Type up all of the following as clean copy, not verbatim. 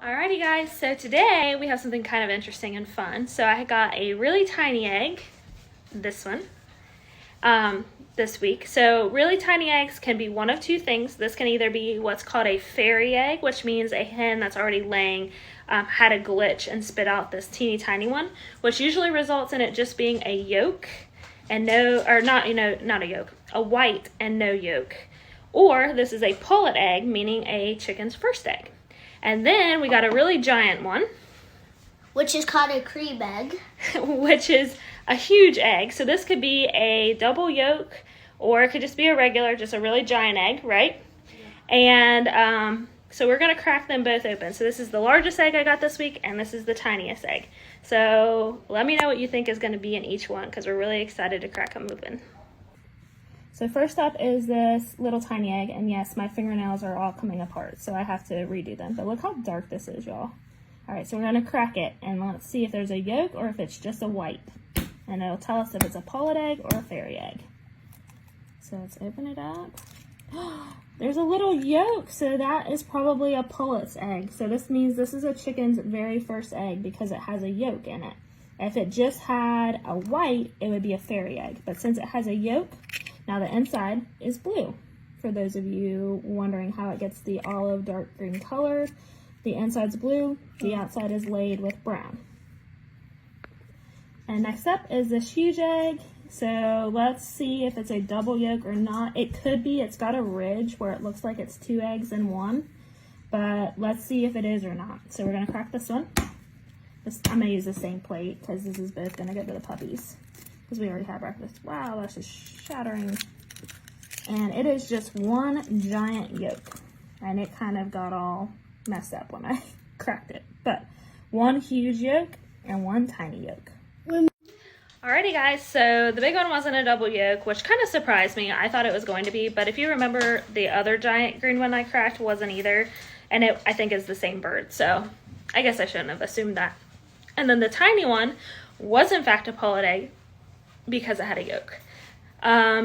Alrighty guys, so today we have something kind of interesting and fun. So I got a really tiny egg, this one, this week. So really tiny eggs can be one of two things. This can either be what's called a fairy egg, which means a hen that's already laying had a glitch and spit out this teeny tiny one, which usually results in it just being a yolk and not a yolk, a white and no yolk. Or this is a pullet egg, meaning a chicken's first egg. And then we got a really giant one, which is called a cream egg, which is a huge egg. So this could be a double yolk, or it could just be a regular, just a really giant egg, right? Yeah. And so we're going to crack them both open. So this is the largest egg I got this week, and this is the tiniest egg. So let me know what you think is going to be in each one, because we're really excited to crack them open. So first up is this little tiny egg, and yes, my fingernails are all coming apart, so I have to redo them. But look how dark this is, y'all. All right, so we're gonna crack it, and let's see if there's a yolk or if it's just a white. And it'll tell us if it's a pullet egg or a fairy egg. So let's open it up. There's a little yolk, so that is probably a pullet's egg. So this means this is a chicken's very first egg because it has a yolk in it. If it just had a white, it would be a fairy egg. But since it has a yolk, now the inside is blue. For those of you wondering how it gets the olive dark green color, the inside's blue, the outside is laid with brown. And next up is this huge egg. So let's see if it's a double yolk or not. It could be. It's got a ridge where it looks like it's two eggs in one, but let's see if it is or not. So we're gonna crack this one. I'm gonna use the same plate because this is both gonna go to the puppies, because we already had breakfast. Wow, that's just shattering. And it is just one giant yolk. And it kind of got all messed up when I cracked it. But one huge yolk and one tiny yolk. Alrighty guys, so the big one wasn't a double yolk, which kind of surprised me. I thought it was going to be, but if you remember, the other giant green one I cracked wasn't either. And it, I think, is the same bird, so I guess I shouldn't have assumed that. And then the tiny one was in fact a pullet egg, because it had a yolk.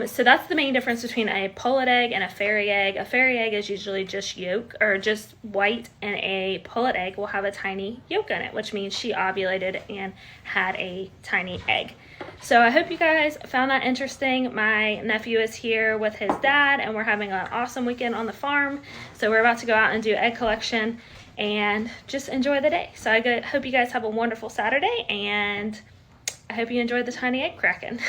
So that's the main difference between a pullet egg and a fairy egg. A fairy egg is usually just yolk, or just white, and a pullet egg will have a tiny yolk in it, which means she ovulated and had a tiny egg. So I hope you guys found that interesting. My nephew is here with his dad, and we're having an awesome weekend on the farm. So we're about to go out and do egg collection and just enjoy the day. So I hope you guys have a wonderful Saturday, and I hope you enjoyed the tiny egg cracking.